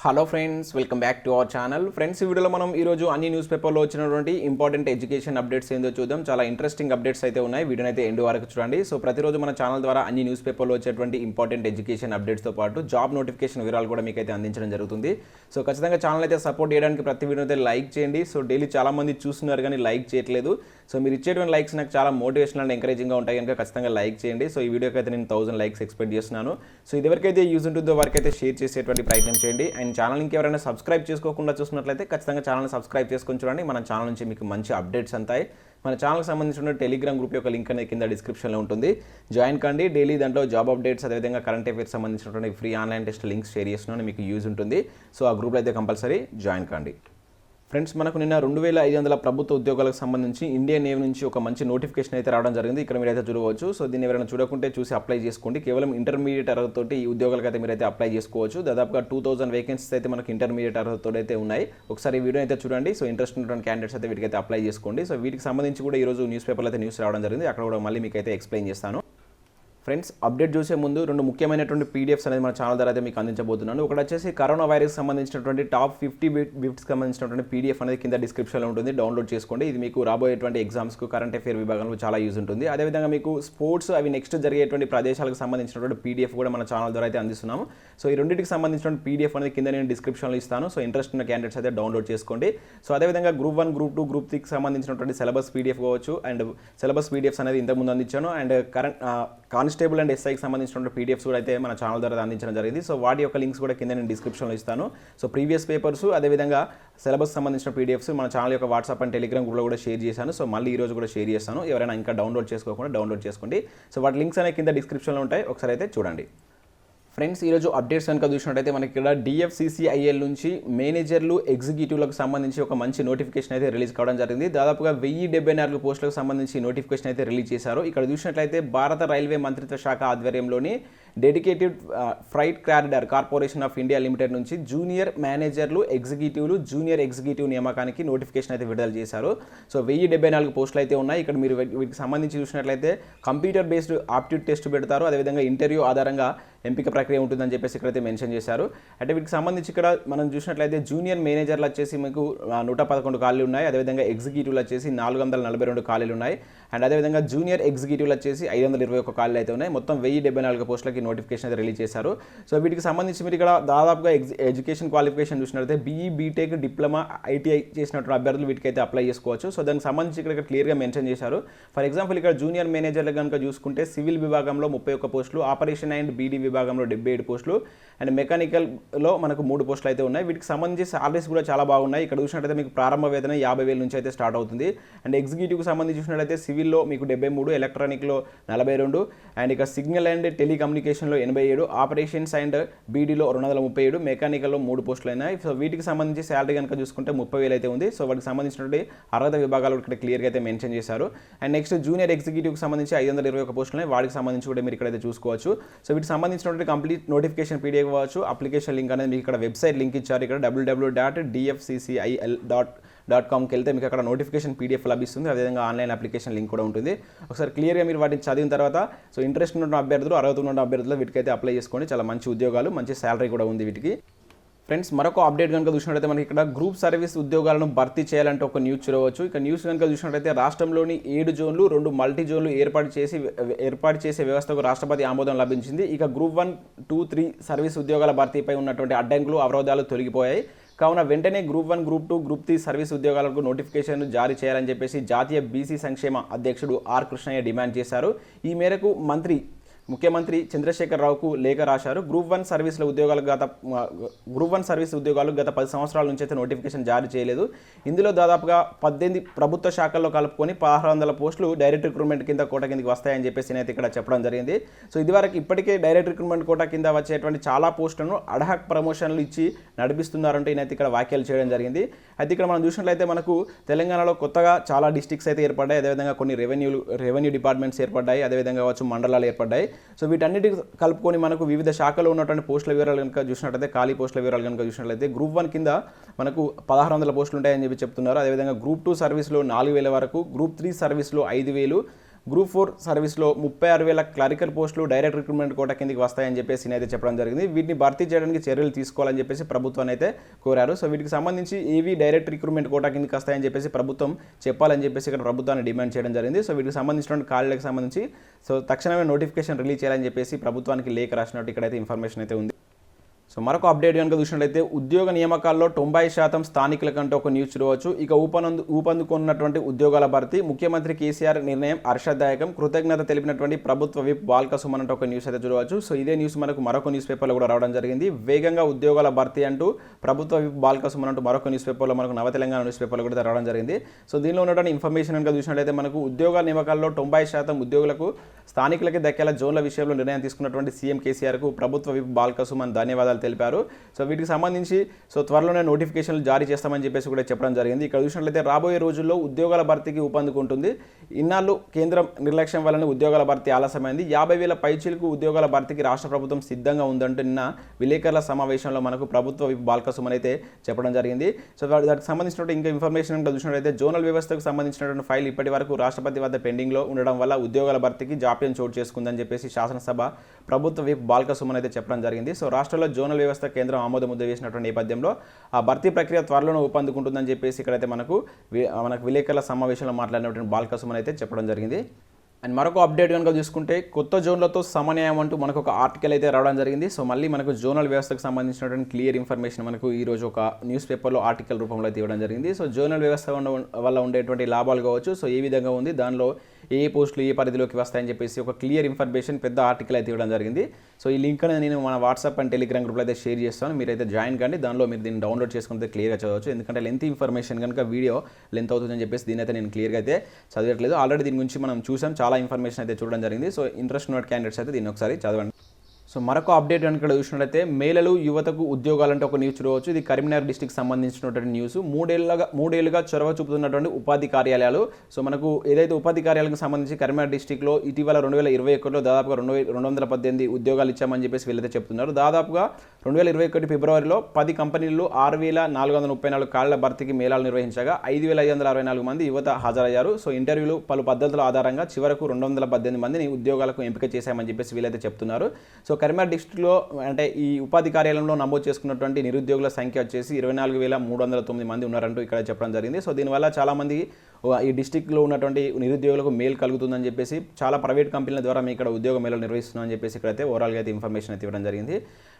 Hello friends, welcome back to our channel. Friends, ఈ వీడియోలో మనం ఈరోజు అన్ని న్యూస్ పేపర్లో వచ్చినటువంటి ఇంపార్టెంట్ ఎడ్యుకేషన్ అప్డేట్స్ ఏందో చూద్దాం. చాలా ఇంట్రెస్టింగ్ అప్డేట్స్ అయితే ఉన్నాయి. వీడియోని అయితే ఎండ్ వరకు చూడండి. సో ప్రతిరోజు మన ఛానల్ ద్వారా అన్ని న్యూస్ పేపర్లో వచ్చేటువంటి ఇంపార్టెంట్ ఎడ్యుకేషన్ అప్డేట్స్తో పాటు జాబ్ నోటిఫికేషన్ వివరాలు కూడా మీకు అయితే అందించడం జరుగుతుంది. సో ఖచ్చితంగా ఛానల్ అయితే సపోర్ట్ చేయడానికి ప్రతి వీడియో అయితే లైక్ చేయండి. సో డైలీ చాలామంది చూస్తున్నారు కానీ లైక్ చేయట్లేదు. సో మీరు ఇచ్చేటువంటి లైక్స్ నాకు చాలా మోటివేషనల్ అండ్ ఎంకరేజింగ్గా ఉంటాయి కనుక ఖచ్చితంగా లైక్ చేయండి. సో ఈ వీడియోకి అయితే నేను 1000 లైక్స్ ఎక్స్పెక్ట్ చేస్తున్నాను. సో ఇది ఎవరికైతే యూజ్ ఉంటుందో వారికైతే షేర్ చేసేటువంటి ప్రయత్నం చేయండి. అండ్ ఛానల్ ఇంకెవరైనా సబ్స్క్రైబ్ చేసుకోకుండా చూసినట్లయితే ఖచ్చితంగా ఛానల్ని సబ్స్క్రైబ్ చేసుకొని చూడండి. మన ఛానల్ నుంచి మీకు మంచి అప్డేట్స్ అంతాయి. మన ఛానల్కి సంబంధించిన టెలిగ్రామ్ గ్రూప్ యొక్క లింక్ అనేది కింద డిస్క్రిప్షన్లో ఉంటుంది. జాయిన్ కండి. డైలీ దాంట్లో జాబ్ అప్డేట్స్ అదేవిధంగా కరెంట్ అఫైర్స్ సంబంధించినటువంటి free online test links share చేస్తున్నాను. మీకు యూజ్ ఉంటుంది. సో ఆ గ్రూప్లో అయితే కంపల్సరీ జాయిన్ కండి. ఫ్రెండ్స్, మనకు నిన్న 2500 ప్రభుత్వ ఉద్యోగాలకు సంబంధించి ఇండియన్ నేవీ నుంచి ఒక మంచి నోటిఫికేషన్ అయితే రావడం జరిగింది. ఇక్కడ మీరైతే చూడవచ్చు. సో దీన్ని ఎవరైనా చూడకుంటే చూసి అప్లై చేసుకోండి. కేవలం ఇంటర్మీడియట్ అర్హతతోటి ఈ ఉద్యోగాలకు అయితే మీరైతే అప్లై చేసుకోవచ్చు. దాదాపుగా 2000 వేకెన్సీస్ అయితే మనకు ఇంటర్మీడియట్ అర్హతతో అయితే ఉన్నాయి. ఒకసారి ఈ వీడియో అయితే చూడండి. సో ఇంట్రెస్ట్ ఉన్నటువంటి క్యాండిడేట్స్ అయితే వీటికైతే అప్లై చేసుకోండి. సో వీటికి సంబంధించి కూడా ఈరోజు న్యూస్ పేపర్లో అయితే న్యూస్ రావడం జరిగింది. అక్కడ కూడా మళ్ళీ మీకు అయితే ఎక్స్ప్లెయిన్ చేస్తాను. ఫ్రెండ్స్, అప్డేట్ చూసే ముందు 2 ముఖ్యమైనటువంటి పీడిఎఫ్స్ అనేది మన ఛానల్ ద్వారా అయితే మీకు అందించబోతున్నాను. ఒకటి వచ్చేసి కరోనా వైరస్ సంబంధించినటువంటి టాప్ 50 బిట్స్ సంబంధించినటువంటి పీడిఎఫ్ అనేది కింద డిస్క్రిప్షన్లో ఉంటుంది. డౌన్లోడ్ చేసుకోండి. ఇది మీకు రాబోయేటువంటి ఎగ్జామ్స్కు కరెంట్ అఫైర్ విభాగంలో చాలా యూజ్ ఉంటుంది. అదేవిధంగా మీకు స్పోర్ట్స్ అవి నెక్స్ట్ జరిగేటువంటి ప్రదేశాలకు సంబంధించినటువంటి పీడిఎఫ్ కూడా మన ఛానల్ ద్వారా అయితే అందిస్తున్నాము. సో ఈ రెండింటికి సంబంధించినటువంటి పీడిఎఫ్ అనేది కింద నేను డిస్క్రిప్షన్లో ఇస్తాను. సో ఇంట్రెస్ట్ ఉన్న క్యాండిడేట్స్ అయితే డౌన్లోడ్ చేసుకోండి. సో అదేవిధంగా గ్రూప్ 1, గ్రూప్ 2, గ్రూప్ 3కి సంబంధించినటువంటి సిలబస్ పీడిఎఫ్ కావచ్చు. అండ్ సిలబస్ పీడిఎఫ్స్ అనేది ఇంతకుముందు అందించాను. అండ్ కరెంట్ కానిస్టేబుల్ అండ్ ఎస్ఐకి సంబంధించిన పీడిఎఫ్స్ కూడా అయితే మన ఛానల్ ద్వారా అందించడం జరిగింది. సో వాటి యొక్క లింక్స్ కూడా కింద నేను డిస్క్రిప్షన్లో ఇస్తాను. సో ప్రీవియస్ పేపర్స్ అదేవిధంగా సిలబస్ సంబంధించిన పీడిఎఫ్స్ మన ఛానల్ యొక్క వాట్సాప్ అండ్ టెలిగ్రామ్ గ్రూప్లో కూడా షేర్ చేశాను. సో మళ్ళీ ఈరోజు కూడా షేర్ చేస్తాను. ఎవరైనా ఇంకా డౌన్లోడ్ చేసుకోకుండా డౌన్లోడ్ చేసుకోండి. సో వాటి లింక్స్ అనేవి కింద డిస్క్రిప్షన్లో ఉంటాయి. ఒకసారి అయితే చూడండి. ఫ్రెండ్స్, ఈరోజు అప్డేట్స్ కనుక చూసినట్టయితే మనకి ఇక్కడ డిఎఫ్సిసిఐఎల్ నుంచి మేనేజర్లు ఎగ్జిక్యూటివ్లకు సంబంధించి ఒక మంచి నోటిఫికేషన్ అయితే రిలీజ్ కావడం జరిగింది. దాదాపుగా 1074 పోస్టులకు సంబంధించి నోటిఫికేషన్ అయితే రిలీజ్ చేశారు. ఇక్కడ చూసినట్లయితే భారత రైల్వే మంత్రిత్వ శాఖ ఆధ్వర్యంలోని dedicated freight corridor corporation of India limited నుంచి జూనియర్ మేనేజర్లు ఎగ్జిక్యూటివ్లు జూనియర్ ఎగ్జిక్యూటివ్ నియామకానికి నోటిఫికేషన్ అయితే విడుదల చేశారు. సో 1074 పోస్టులు అయితే ఉన్నాయి. ఇక్కడ మీరు వీటికి సంబంధించి చూసినట్లయితే కంప్యూటర్ బేస్డ్ ఆప్టిట్యూడ్ టెస్ట్ పెడతారు. అదేవిధంగా ఇంటర్వ్యూ ఆధారంగా ఎంపిక ప్రక్రియ ఉంటుందని చెప్పేసి ఇక్కడైతే మెన్షన్ చేశారు. అంటే వీటికి సంబంధించి ఇక్కడ మనం చూసినట్లయితే జూనియర్ మేనేజర్లు వచ్చేసి మీకు 111 ఖాళీలు ఉన్నాయి. అదేవిధంగా ఎగ్జిక్యూటివ్లు వచ్చేసి 442 ఖాళీలు ఉన్నాయి. అండ్ అదేవిధంగా జూనియర్ ఎగ్జిక్యూటివ్లు వచ్చేసి 521 ఖాళీలు అయితే ఉన్నాయి. మొత్తం 1074 పోస్టులకి నోటిఫికేషన్ అయితే రిలీజ్ చేశారు. సో వీటికి సంబంధించి మీరు ఇక్కడ దాదాపుగా ఎడ్యుకేషన్ క్వాలిఫికేషన్ చూసినట్లయితే బీఈ, బీటెక్, డిప్లొమా, ఐటీఐ చేసినటువంటి అభ్యర్థులు వీటికైతే అప్లై చేసుకోవచ్చు. సో దానికి సంబంధించి ఇక్కడ క్లియర్గా మెన్షన్ చేశారు. ఫర్ ఎగ్జాంపుల్ ఇక్కడ జూనియర్ మేనేజర్లు కనుక చూసుకుంటే సివిల్ విభాగంలో 31 పోస్టులు, ఆపరేషన్ అండ్ బీడీ విభాగంలో 77 పోస్టులు, అండ్ మెకానికల్లో మనకు 3 పోస్టులు అయితే ఉన్నాయి. వీటికి సంబంధించి సాలరీస్ కూడా చాలా బాగున్నాయి. ఇక్కడ చూసినట్లయితే మీకు ప్రారంభ వేతన 50,000 నుంచి అయితే స్టార్ట్ అవుతుంది. అండ్ ఎగ్జిక్యూటివ్కి సంబంధించి చూసినట్లయితే సివిల్లో మీకు 73, ఎలక్ట్రానిక్లో 42, అండ్ ఇక సిగ్నల్ అండ్ టెలికమ్యూనికేషన్లో 87, ఆపరేషన్స్ అండ్ బీడీలో 237, మెకానికల్లో 3 పోస్టులు అయినాయి. సో వీటికి సంబంధించి శాలరీ కనుక చూసుకుంటే 30,000 అయితే ఉంది. సో వాటికి సంబంధించినటువంటి అర్హత విభాగాలు ఇక్కడ క్లియర్గా అయితే మెన్షన్ చేశారు. అండ్ నెక్స్ట్ జూనియర్ ఎగ్జిక్యూటివ్కి సంబంధించి 521 పోస్టులు ఉన్నాయి. వాటికి సంబంధించి కూడా మీరు ఇక్కడైతే చూసుకోవచ్చు. సో వీటికి సంబంధించినటువంటి కంప్లీట్ నోటిఫికేషన్ పీడిఎఫ్ కావచ్చు, అప్లికేషన్ లింక్ అనేది మీకు ఇక్కడ వెబ్సైట్ లింక్ ఇచ్చారు. ఇక్కడ www.dfccil.com వెళ్తే మీకు అక్కడ నోటిఫికేషన్ పీడిఎఫ్ లభిస్తుంది. అదేవిధంగా ఆన్లైన్ అప్లికేషన్ లింక్ కూడా ఉంటుంది. ఒకసారి క్లియర్గా మీరు వాటిని చదివిన తర్వాత సో ఇంట్రెస్ట్ ఉన్న అభ్యర్థులు, అర్హత ఉన్న అభ్యర్థులు వీటికైతే అప్లై చేసుకోండి. చాలా మంచి ఉద్యోగాలు, మంచి శాలరీ కూడా ఉంది వీటికి. ఫ్రెండ్స్, మరొక అప్డేట్ కనుక చూసినట్లయితే మనకి ఇక్కడ గ్రూప్ సర్వీస్ ఉద్యోగాలను భర్తీ చేయాలంటే ఒక న్యూస్ చూడవచ్చు. ఇక న్యూస్ కనుక చూసినట్లయితే రాష్ట్రంలోని 7 జోన్లు 2 మల్టీ జోన్లు ఏర్పాటు చేసే వ్యవస్థకు రాష్ట్రపతి ఆమోదం లభించింది. ఇక గ్రూప్ 1, 2, 3 సర్వీస్ ఉద్యోగాల భర్తీపై ఉన్నటువంటి అడ్డంకులు, అవరోధాలు తొలగిపోయాయి. కావున వెంటనే గ్రూప్ 1, గ్రూప్ 2, గ్రూప్ 3 సర్వీస్ ఉద్యోగాలకు నోటిఫికేషన్ జారీ చేయాలని చెప్పేసి జాతీయ బీసీ సంక్షేమ అధ్యక్షుడు ఆర్ కృష్ణయ్య డిమాండ్ చేశారు. ఈ మేరకు ముఖ్యమంత్రి చంద్రశేఖర్ రావుకు లేఖ రాశారు. గ్రూప్ 1 సర్వీస్ ఉద్యోగాలు గత 10 సంవత్సరాల నుంచి అయితే నోటిఫికేషన్ జారీ చేయలేదు. ఇందులో దాదాపుగా 18 ప్రభుత్వ శాఖల్లో కలుపుకొని 1600 పోస్టులు డైరెక్ట్ రిక్రూట్మెంట్ కింద కోట కిందకి వస్తాయని చెప్పేసి అయితే ఇక్కడ చెప్పడం జరిగింది. సో ఇప్పటికే డైరెక్ట్ రిక్రూట్మెంట్ కోట కింద వచ్చేటువంటి చాలా పోస్టులను అడ్హాక్ ప్రమోషన్లు ఇచ్చి నడిపిస్తున్నారంటే ఈయనైతే ఇక్కడ వ్యాఖ్యలు చేయడం జరిగింది. అయితే ఇక్కడ మనం చూసినట్లయితే మనకు తెలంగాణలో కొత్తగా చాలా డిస్ట్రిక్ట్స్ అయితే ఏర్పడ్డాయి. అదేవిధంగా కొన్ని రెవెన్యూ డిపార్ట్మెంట్స్ ఏర్పడ్డాయి. అదేవిధంగా మండలాలు ఏర్పడ్డాయి. సో వీటన్నిటికి కలుపుకొని మనకు వివిధ శాఖలో ఉన్నటువంటి పోస్టుల వివరాలు కనుక చూసినట్లయితే, ఖాళీ పోస్టుల వివరాలు కనుక చూసినట్లయితే గ్రూప్ 1 కింద మనకు 1600 పోస్టులు ఉంటాయని చెప్పి చెప్తున్నారు. అదేవిధంగా గ్రూప్ 2 సర్వీస్లో 4000 వరకు, గ్రూప్ 3 సర్వీస్లో 5000, గ్రూప్ 4 సర్వీస్లో 36,000 క్లరికల్ పోస్టులు డైరెక్ట్ రిక్రూట్మెంట్ కోటా కిందకి వస్తాయని చెప్పేసి అయితే చెప్పడం జరిగింది. వీటిని భర్తీ చేయడానికి చర్యలు తీసుకోవాలని చెప్పేసి ప్రభుత్వాన్ని అయితే కోరారు. సో వీటికి సంబంధించి ఏవి డైరెక్ట్ రిక్రూట్మెంట్ కోటా కిందకి వస్తాయని చెప్పేసి ప్రభుత్వం చెప్పాలని చెప్పేసి ఇక్కడ ప్రభుత్వాన్ని డిమాండ్ చేయడం జరిగింది. సో వీటికి సంబంధించిన ఖాళీలకు సంబంధించి సో తక్షణమే నోటిఫికేషన్ రిలీజ్ చేయాలని చెప్పేసి ప్రభుత్వానికి లేఖ రాసినట్టు ఇక్కడైతే ఇన్ఫర్మేషన్ అయితే ఉంది. సో మరొక అప్డేట్ కనుక చూసినట్లయితే ఉద్యోగ నియామకాల్లో 90% స్థానికులకంటే ఒక న్యూస్ చూడవచ్చు. ఇక ఊపందుకున్నటువంటి ఉద్యోగాల భర్తీ ముఖ్యమంత్రి కేసీఆర్ నిర్ణయం హర్షదాయకం, కృతజ్ఞత తెలిపినటువంటి ప్రభుత్వ విప్ బాల్క సుమన్ అంటే ఒక న్యూస్ అయితే చూడవచ్చు. సో ఇదే న్యూస్ మనకు మరొక న్యూస్ పేపర్లో కూడా రావడం జరిగింది. వేగంగా ఉద్యోగాల భర్తీ అంటూ ప్రభుత్వ విప్ బాల్క సుమన్ అంటూ మరొక న్యూస్ పేపర్లో మనకు నవ తెలంగాణ న్యూస్ పేపర్లో కూడా రావడం జరిగింది. సో దీనిలో ఉన్నటువంటి ఇన్ఫర్మేషన్ కనుక చూసినట్లయితే మనకు ఉద్యోగాల నియామకాల్లో 90% ఉద్యోగులకు స్థానికులకి దక్కేలా జోన్ల విషయంలో నిర్ణయం తీసుకున్నటువంటి సీఎం కేసీఆర్కు ప్రభుత్వ విప్ బాల్క సుమన్ ధన్యవాదాలు తెలిపారు. సో వీటికి సంబంధించి సో త్వరలోనే నోటిఫికేషన్లు జారీ చేస్తామని చెప్పేసి కూడా చెప్పడం జరిగింది. ఇక్కడ చూసినట్లయితే రాబోయే రోజుల్లో ఉద్యోగాల భర్తీకి ఊపందుకుంటుంది. ఇన్నాళ్ళు కేంద్రం నిర్లక్ష్యం వలన ఉద్యోగాల భర్తీ ఆలస్యమైంది. 50,000 పైచీలకు ఉద్యోగాల భర్తీకి రాష్ట్ర ప్రభుత్వం సిద్ధంగా ఉందంటూ నిన్న విలేకరుల సమావేశంలో మనకు ప్రభుత్వ విప్ బాల్క సుమన్ అయితే చెప్పడం జరిగింది. సో దానికి సంబంధించినటువంటి ఇంకా ఇన్ఫర్మేషన్ కనుక చూసినట్లయితే జోనల్ వ్యవస్థకు సంబంధించినటువంటి ఫైల్ ఇప్పటి వరకు రాష్ట్రపతి వద్ద పెండింగ్లో ఉండడం వల్ల ఉద్యోగాల భర్తీకి జాప్యం చోటు చేసుకుందని చెప్పేసి శాసనసభ ప్రభుత్వ విప్ బాల్క సుమన్ అయితే చెప్పడం జరిగింది. సో రాష్ట్రంలో జోనల్ వ్యవస్థ కేంద్రం ఆమోద ముద్ర వేసినటువంటి నేపథ్యంలో ఆ భర్తీ ప్రక్రియ త్వరలోనే ఊపందుకుంటుందని చెప్పేసి ఇక్కడైతే మనకు విలేకరుల సమావేశంలో మాట్లాడినటువంటి బాల్క సుమన్ అయితే చెప్పడం జరిగింది. అండ్ మరొక అప్డేట్ కనుక చూసుకుంటే కొత్త జోన్లతో సమన్యాయం అంటూ మనకు ఒక ఆర్టికల్ అయితే రావడం జరిగింది. సో మళ్ళీ మనకు జోనల్ వ్యవస్థకు సంబంధించినటువంటి క్లియర్ ఇన్ఫర్మేషన్ మనకు ఈరోజు ఒక న్యూస్ పేపర్లో ఆర్టికల్ రూపంలో అయితే ఇవ్వడం జరిగింది. సో జోనల్ వ్యవస్థ వల్ల ఉండేటువంటి లాభాలు కావచ్చు, సో ఏ విధంగా ఉంది, దానిలో ఏ పోస్టులు ఏ పరిధిలోకి వస్తాయని చెప్పేసి ఒక క్లియర్ ఇన్ఫర్మేషన్ పెద్ద ఆర్టికల్ అయితే ఇవ్వడం జరిగింది. సో ఈ లింక్ అనేది నేను మన వాట్సాప్ అండ్ టెలిగ్రామ్ గ్రూప్లో అయితే షేర్ చేస్తాను. మీరైతే జాయిన్ కండి, దానిలో మీరు దీన్ని డౌన్లోడ్ చేసుకుంటే క్లియర్గా చదవచ్చు. ఎందుకంటే లెంత్ ఇన్ఫర్మేషన్ కనుక వీడియో లెంత్ అవుతుందని చెప్పేసి దీని అయితే నేను క్లియర్గా అయితే చదవట్లేదు. ఆల్రెడీ దీని గురించి మనం చూసాం, చాలా ఇన్ఫర్మేషన్ అయితే చూడడం జరిగింది. సో ఇంట్రెస్ట్ ఉన్న క్యాండిడేట్స్ అయితే దీన్ని ఒకసారి చదవండి. సో మరొక అప్డేట్ కనుక చూసినట్లయితే మహిళలు యువతకు ఉద్యోగాలంటే ఒక న్యూస్ చూడవచ్చు. ఇది కరీంనగర్ డిస్టిక్ సంబంధించినటువంటి న్యూస్. మూడేళ్లుగా చొరవ చూపుతున్నటువంటి ఉపాధి కార్యాలయాలు. సో మనకు ఏదైతే ఉపాధి కార్యాలయాలకు సంబంధించి కరీంనగర్ డిస్టిక్లో ఇటీవల 2021లో దాదాపుగా 218 ఉద్యోగాలు ఇచ్చామని చెప్పేసి వీళ్ళైతే చెప్తున్నారు. దాదాపుగా 2021 ఫిబ్రవరిలో 10 కంపెనీలు 6,434 ఖాళీల భర్తీకి మేళాలు నిర్వహించగా 5,564 మంది యువత హాజరయ్యారు. సో ఇంటర్వ్యూలు పలు పద్ధతుల ఆధారంగా చివరకు 218 మందిని ఉద్యోగాలకు ఎంపిక చేశామని చెప్పేసి వీళ్ళైతే చెప్తున్నారు. సో కరీంనగర్ డిస్ట్రిక్ట్లో అంటే ఈ ఉపాధి కార్యాలయంలో నమోదు చేసుకున్నటువంటి నిరుద్యోగుల సంఖ్య వచ్చేసి 24,309 మంది ఉన్నారంటూ ఇక్కడ చెప్పడం జరిగింది. సో దీనివల్ల చాలామంది ఈ డిస్టిక్లో ఉన్నటువంటి నిరుద్యోగులకు మేలు కలుగుతుందని చెప్పేసి చాలా ప్రైవేట్ కంపెనీల ద్వారా మేము ఇక్కడ ఉద్యోగ మేళలు నిర్వహిస్తున్నామని చెప్పేసి ఇక్కడైతే ఓవరాల్గా అయితే ఇన్ఫర్మేషన్ అయితే ఇవ్వడం జరిగింది.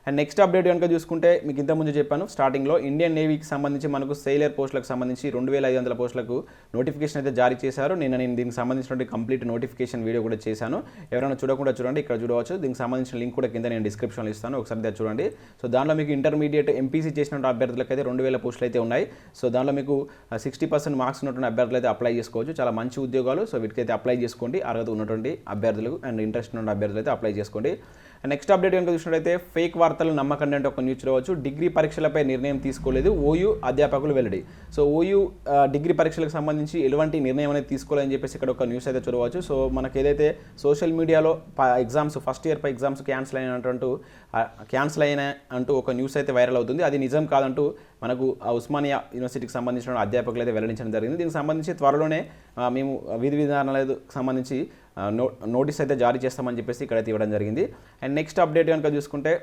అండ్ నెక్స్ట్ అప్డేట్ కనుక చూసుకుంటే మీకు ఇంతకుముందు చెప్పాను స్టార్టింగ్లో ఇండియన్ నేవీకి సంబంధించి మనకు సెయిలర్ పోస్టులకు సంబంధించి 2,500 పోస్టులకు నోటిఫికేషన్ అయితే జారీ చేశారు. నేను దీనికి సంబంధించినటువంటి కంప్లీట్ నోటిఫికేషన్ వీడియో కూడా చేశాను. ఎవరైనా చూడకుండా చూడండి, ఇక్కడ చూడవచ్చు. దీనికి సంబంధించిన లింక్ కూడా కింద నేను డిస్క్రిప్షన్లో ఇస్తాను, ఒకసారి చూడండి. సో దానిలో మీకు ఇంటర్మీడియట్ ఎంపీసీ చేసిన అభ్యర్థులకు అయితే 2,000 పోస్టులు అయితే ఉన్నాయి. సో దానిలో మీకు 60% మార్క్స్ ఉన్నటువంటి అభ్యర్థులు అయితే అప్లై చేసుకోవచ్చు. చాలా మంచి ఉద్యోగాలు. సో వీటికైతే అప్లై చేసుకోండి. అర్హత ఉన్నటువంటి అభ్యర్థులు అండ్ ఇంట్రెస్ట్ ఉన్న అభ్యర్థులు అయితే అప్లై చేసుకోండి. నెక్స్ట్ అప్డేట్ కనుక చూసినట్లయితే ఫేక్ వార్తలు నమ్మకండి అంటే ఒక న్యూస్ చూడవచ్చు. డిగ్రీ పరీక్షలపై నిర్ణయం తీసుకోలేదు, ఓయూ అధ్యాపకులు వెల్లడి. సో ఓయూ డిగ్రీ పరీక్షలకు సంబంధించి ఎలాంటి నిర్ణయం అనేది తీసుకోలేదని చెప్పేసి ఇక్కడ ఒక న్యూస్ అయితే చూడవచ్చు. సో మనకు ఏదైతే సోషల్ మీడియాలో ఎగ్జామ్స్ ఫస్ట్ ఇయర్ పై ఎగ్జామ్స్ క్యాన్సిల్ అయిన అంటూ ఒక న్యూస్ అయితే వైరల్ అవుతుంది. అది నిజం కాదంటూ మనకు ఉస్మానియా యూనివర్సిటీకి సంబంధించిన అధ్యాపకులు అయితే వెల్లడించడం జరిగింది. దీనికి సంబంధించి త్వరలోనే మేము విధి విధానాలకు సంబంధించి నోటీస్ అయితే జారీ చేస్తామని చెప్పేసి ఇక్కడైతే ఇవ్వడం జరిగింది. అండ్ నెక్స్ట్ అప్డేట్ కనుక చూసుకుంటే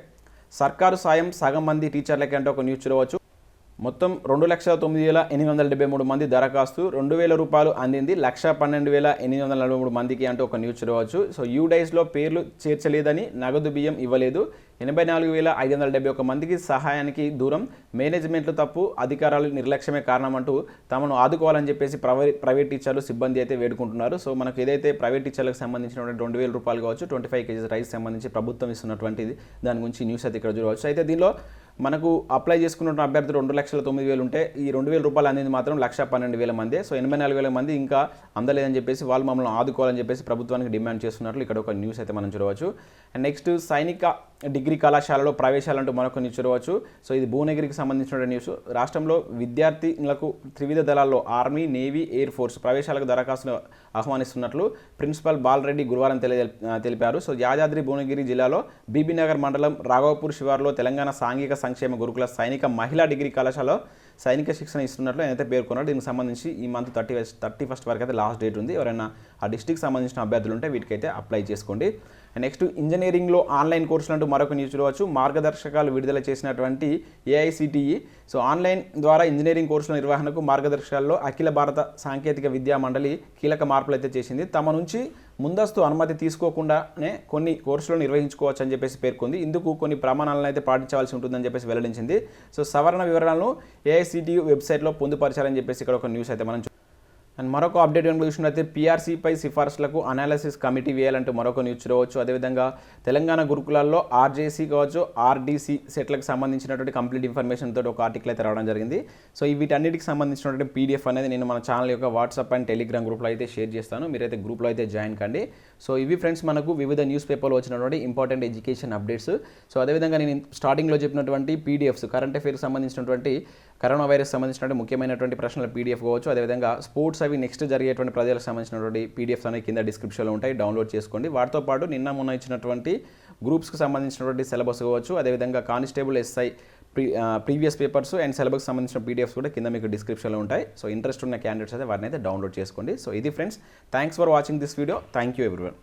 సర్కారు సాయం సగం మంది టీచర్లకి అంటే ఒక న్యూస్ చూడవచ్చు. మొత్తం 2,09,873 మంది దరఖాస్తు, 2,000 రూపాయలు అందింది, 1,12,843 మందికి అంటూ ఒక న్యూస్ చూడవచ్చు. సో యూడైస్లో పేర్లు చేర్చలేదని, నగదు బియ్యం ఇవ్వలేదు, 84,571 మందికి సహాయానికి దూరం, మేనేజ్మెంట్లు తప్పు, అధికారాలు నిర్లక్ష్యమే కారణం అంటూ తమను ఆదుకోవాలని చెప్పేసి ప్రైవేట్ టీచర్లు సిబ్బంది అయితే వేడుకుంటున్నారు. సో మనకు ఏదైతే ప్రైవేట్ టీచర్లకు సంబంధించినటువంటి 2,000 రూపాయలు కావచ్చు, 25 kgs రైస్ సంబంధించి ప్రభుత్వం ఇస్తున్నటువంటిది దాని గురించి న్యూస్ అయితే ఇక్కడ చూడవచ్చు. అయితే దీనిలో మనకు అప్లై చేసుకున్న అభ్యర్థులు 2,09,000 ఉంటే ఈ 2,000 రూపాయలు అనేది మాత్రం 1,12,000 మంది. సో 84,000 మంది ఇంకా అందలేదని చెప్పేసి వాళ్ళు మమ్మల్ని ఆదుకోవాలని చెప్పేసి ప్రభుత్వానికి డిమాండ్ చేస్తున్నట్లు ఇక్కడ ఒక న్యూస్ అయితే మనం చూడవచ్చు. అండ్ నెక్స్ట్ డిగ్రీ కళాశాలలో ప్రవేశాలంటూ మరొక న్యూస్ చూడవచ్చు. సో ఇది భువనగిరికి సంబంధించిన న్యూస్. రాష్ట్రంలో విద్యార్థినులకు త్రివిధ దళాల్లో ఆర్మీ, నేవీ, ఎయిర్ ఫోర్స్ ప్రవేశాలకు దరఖాస్తులు ఆహ్వానిస్తున్నట్లు ప్రిన్సిపల్ బాలరెడ్డి గురువారం తెలిపారు. సో యాదాద్రి భువనగిరి జిల్లాలో బీబీనగర్ మండలం రాఘవపూర్ శివారులో తెలంగాణ సాంఘిక సంక్షేమ గురుకుల సైనిక మహిళా డిగ్రీ కళాశాలలో సైనిక శిక్షణ ఇస్తున్నట్లు అయితే పేర్కొన్నారు. దీనికి సంబంధించి ఈ మంత్ 31 వరకు అయితే లాస్ట్ డేట్ ఉంది. ఎవరైనా ఆ డిస్ట్రిక్ట్ సంబంధించిన అభ్యర్థులు ఉంటే వీటికైతే అప్లై చేసుకోండి. నెక్స్ట్ ఇంజనీరింగ్లో ఆన్లైన్ కోర్సులు అంటూ మరొక న్యూస్ చూడవచ్చు. మార్గదర్శకాలు విడుదల చేసినటువంటి ఏఐసిటిఈ సో ఆన్లైన్ ద్వారా ఇంజనీరింగ్ కోర్సుల నిర్వహణకు మార్గదర్శకాల్లో అఖిల భారత సాంకేతిక విద్యా మండలి కీలక మార్పులు అయితే చేసింది. తమ నుంచి ముందస్తు అనుమతి తీసుకోకుండానే కొన్ని కోర్సులు నిర్వహించుకోవచ్చు అని చెప్పేసి పేర్కొంది. ఇందుకు కొన్ని ప్రమాణాలను అయితే పాటించవలసి ఉంటుందని చెప్పేసి వెల్లడించింది. సో సవరణ వివరాలను ఏఐసిటిఈ వెబ్సైట్లో పొందుపరచాలని చెప్పేసి ఇక్కడ ఒక న్యూస్ అయితే మనం అండ్ మరొక అప్డేట్ కనుక చూసినట్లయితే పీఆర్సీపై సిఫార్సులకు అనాలిసిస్ కమిటీ వేయాలంటూ మరొక న్యూస్ చూడవచ్చు. అదేవిధంగా తెలంగాణ గురుకులాల్లో ఆర్జేసీ కావచ్చు, ఆర్డీసీ సెట్లకు సంబంధించినటువంటి కంప్లీట్ ఇన్ఫర్మేషన్ తోటి ఒక ఆర్టికల్ అయితే రావడం జరిగింది. సో వీటన్నిటికి సంబంధించినటువంటి పీడిఎఫ్ అనేది నేను మన ఛానల్ యొక్క వాట్సాప్ అండ్ టెలిగ్రామ్ గ్రూప్లో అయితే షేర్ చేస్తాను. మీరైతే గ్రూప్లో అయితే జాయిన్ కండి. సో ఇవి ఫ్రెండ్స్ మనకు వివిధ న్యూస్ పేపర్లో వచ్చినటువంటి ఇంపార్టెంట్ ఎడ్యుకేషన్ అప్డేట్స్. సో అదేవిధంగా నేను స్టార్టింగ్లో చెప్పినటువంటి పీడిఎఫ్స్ కరెంట్ అఫైర్స్ సంబంధించినటువంటి కరోనా వైరస్ సంబంధించినటువంటి ముఖ్యమైనటువంటి ప్రశ్నల పీడిఎఫ్ కావచ్చు. అదేవిధంగా స్పోర్ట్స్ అవి నెక్స్ట్ జరిగేటువంటి ప్రజలకు సంబంధించినటువంటి పీడిఎఫ్స్ అనేవి కింద డిస్క్రిప్షన్లో ఉంటాయి, డౌన్లోడ్ చేసుకోండి. వాటితో పాటు నిన్న మొన్న ఇచ్చినటువంటి గ్రూప్స్కి సంబంధించినటువంటి సిలబస్ కావచ్చు, అదేవిధంగా constable SI previous papers and సిలబస్కి సంబంధించిన పీడిఎఫ్స్ కూడా కింద మీకు డిస్క్రిప్షన్లో ఉంటాయి. సో ఇంట్రెస్ట్ ఉన్న క్యాండిడేట్స్ అయితే వాటిని అయితే డౌన్లోడ్ చేసుకోండి. సో ఇది friends, thanks for watching this video. Thank you everyone.